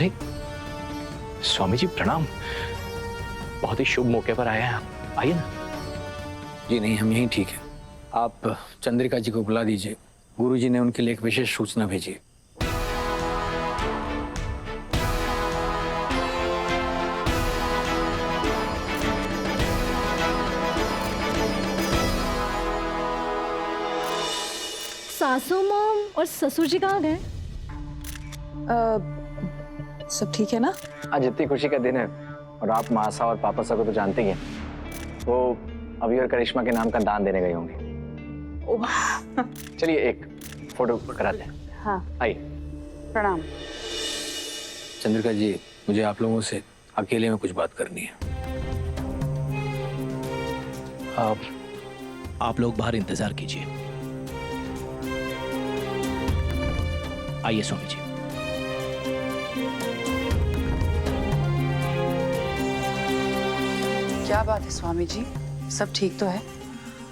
अरे स्वामी जी प्रणाम, बहुत ही शुभ मौके पर आए हैं आप, आइए ना। जी नहीं, हम यहीं ठीक है। आप चंद्रिका जी को बुला दीजिए, गुरुजी ने उनके लिए एक विशेष सूचना भेजी है। सासू मॉम और ससुर जी कहाँ गए? सब ठीक है ना? आज इतनी खुशी का दिन है और आप मासा और पापा सा को तो जानते ही हैं। वो अभी और करिश्मा के नाम का दान देने गए होंगे। चलिए एक फोटो कराते हैं। हाँ। आइए। प्रणाम। चंद्रिका जी, मुझे आप लोगों से अकेले में कुछ बात करनी है। आप लोग बाहर इंतजार कीजिए। आइए स्वामी जी। क्या बात है स्वामी जी, सब ठीक तो है?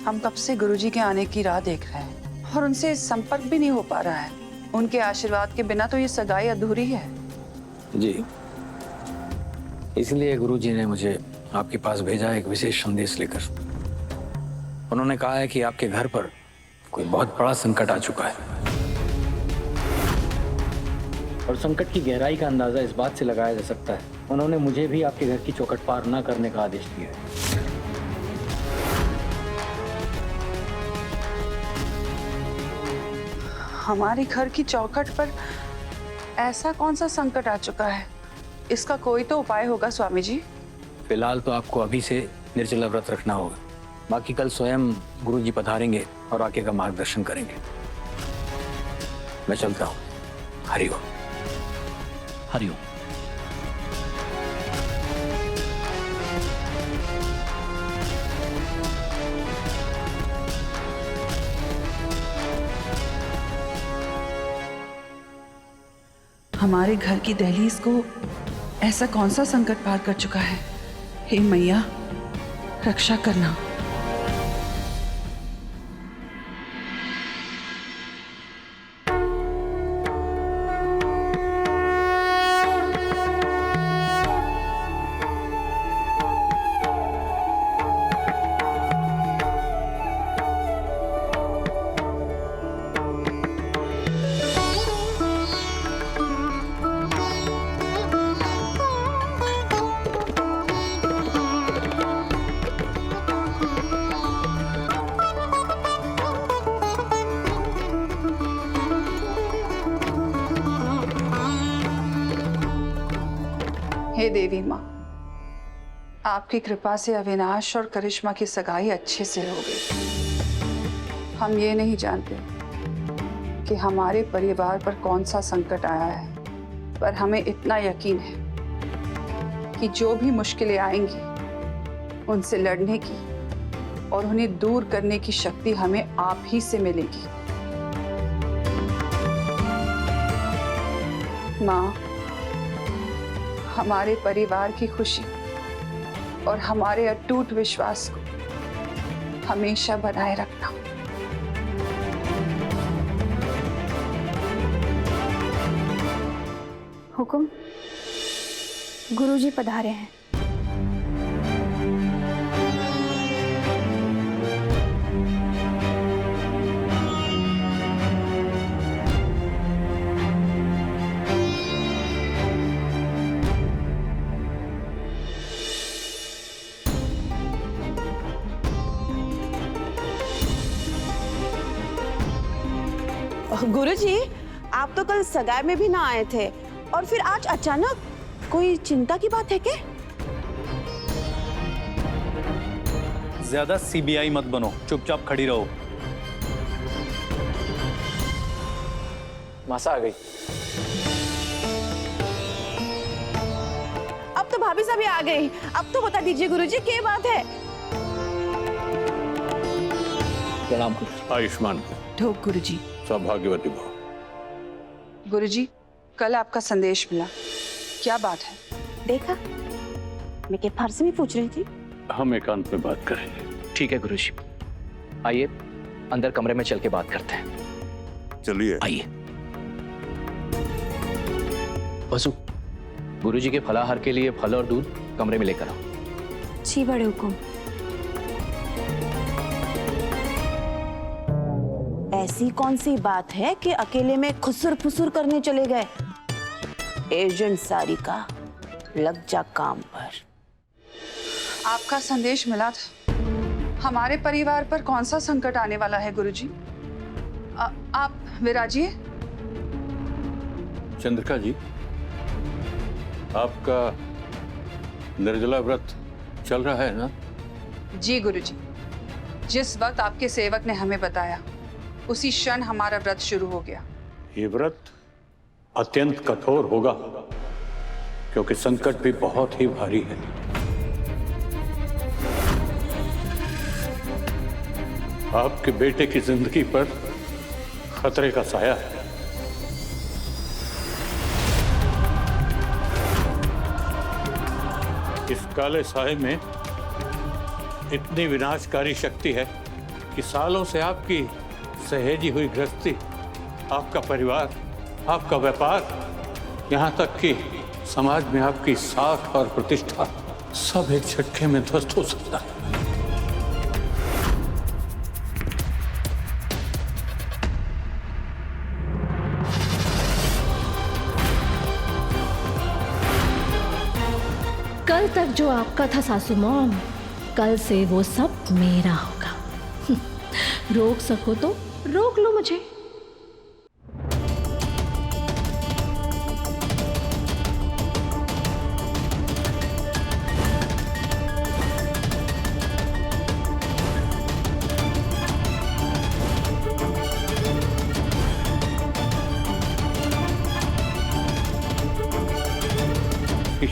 हम कब से गुरुजी के आने की राह देख रहे हैं और उनसे संपर्क भी नहीं हो पा रहा है। उनके आशीर्वाद के बिना तो ये सगाई अधूरी है। जी, इसलिए गुरुजी ने मुझे आपके पास भेजा एक विशेष संदेश लेकर। उन्होंने कहा है कि आपके घर पर कोई बहुत बड़ा संकट आ चुका है और संकट की गहराई का अंदाजा इस बात से लगाया जा सकता है। उन्होंने मुझे भी आपके घर की चौखट पार न करने का आदेश दिया है। हमारे घर की चौखट पर ऐसा कौन सा संकट आ चुका है? इसका कोई तो उपाय होगा स्वामी जी। फिलहाल तो आपको अभी से निर्जला व्रत रखना होगा। बाकी कल स्वयं गुरुजी पधारेंगे और आके का मार्गदर्शन करेंगे। मैं चलता हूँ। हरिओम। हरिओम। हमारे घर की दहलीज को ऐसा कौन सा संकट पार कर चुका है? हे मैया, रक्षा करना। हे देवी माँ, आपकी कृपा से अविनाश और करिश्मा की सगाई अच्छे से हो गई। हम ये नहीं जानते कि हमारे परिवार पर कौन सा संकट आया है, पर हमें इतना यकीन है कि जो भी मुश्किलें आएंगी उनसे लड़ने की और उन्हें दूर करने की शक्ति हमें आप ही से मिलेगी। माँ, हमारे परिवार की खुशी और हमारे अटूट विश्वास को हमेशा बनाए रखना। हुकुम, गुरुजी पधारे हैं। गुरुजी, आप तो कल सगाई में भी ना आए थे और फिर आज अचानक, कोई चिंता की बात है क्या? ज्यादा सीबीआई मत बनो, चुपचाप खड़ी रहो। मासा आ गई। अब तो भाभी साहब आ गई। अब तो बता दीजिए गुरुजी, क्या बात है? प्रणाम। आयुष्मान ठोक गुरुजी। सौभाग्यवती भव। गुरुजी, कल आपका संदेश मिला, क्या बात है? देखा, मैं क्या फारसी में पूछ रही थी। हम एकांत में बात करेंगे। ठीक है गुरुजी, आइए अंदर कमरे में चल के बात करते हैं। चलिए। आइए। वसु, गुरुजी के फलाहार के लिए फल और दूध कमरे में लेकर आओ। जी बड़े हुकुम। ऐसी कौन सी बात है कि अकेले में खुसुर फुसुर करने चले गए? एजेंट सारिका, लग जा काम पर। आपका संदेश मिला था। हमारे परिवार पर कौन सा संकट आने वाला है गुरुजी? आप विराजिए। चंद्रिका जी, आपका निर्जला व्रत चल रहा है ना? जी गुरुजी, जिस वक्त आपके सेवक ने हमें बताया उसी क्षण हमारा व्रत शुरू हो गया। ये व्रत अत्यंत कठोर होगा क्योंकि संकट भी बहुत ही भारी है। आपके बेटे की जिंदगी पर खतरे का साया है। इस काले साए में इतनी विनाशकारी शक्ति है कि सालों से आपकी सहेजी हुई गृहस्थी, आपका परिवार, आपका व्यापार, यहाँ तक कि समाज में आपकी साख और प्रतिष्ठा सब एक झटके में ध्वस्त हो सकता है। कल तक जो आपका था सासू मॉम, कल से वो सब मेरा होगा। रोक सको तो रोक लो मुझे।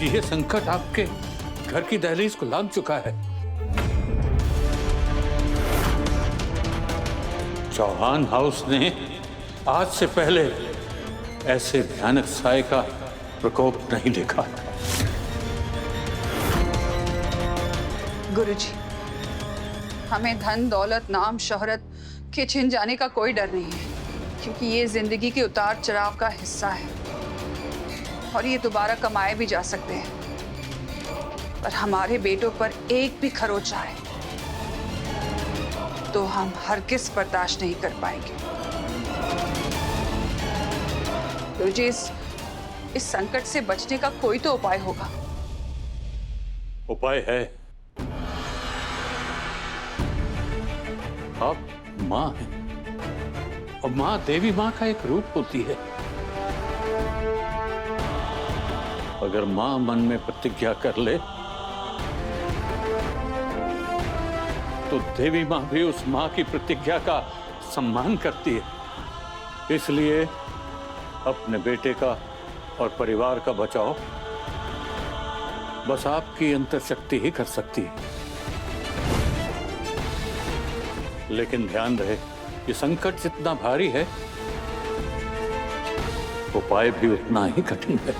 ये संकट आपके घर की दहलीज को लांघ चुका है। चौहान हाउस ने आज से पहले ऐसे भयानक साए का प्रकोप नहीं देखा। गुरुजी, हमें धन दौलत नाम शोहरत के छिन जाने का कोई डर नहीं है, क्योंकि ये जिंदगी के उतार चढ़ाव का हिस्सा है और ये दोबारा कमाए भी जा सकते हैं। पर हमारे बेटों पर एक भी खरोच आए तो हम हरगिज़ बर्दाश्त नहीं कर पाएंगे। गुरुजी, इस संकट से बचने का कोई तो उपाय होगा। उपाय है। आप मां हैं और मां देवी मां का एक रूप होती है। अगर मां मन में प्रतिज्ञा कर ले तो देवी मां भी उस मां की प्रतिज्ञा का सम्मान करती है। इसलिए अपने बेटे का और परिवार का बचाव बस आपकी अंतर्शक्ति ही कर सकती है। लेकिन ध्यान रहे, ये संकट जितना भारी है, उपाय भी उतना ही कठिन है।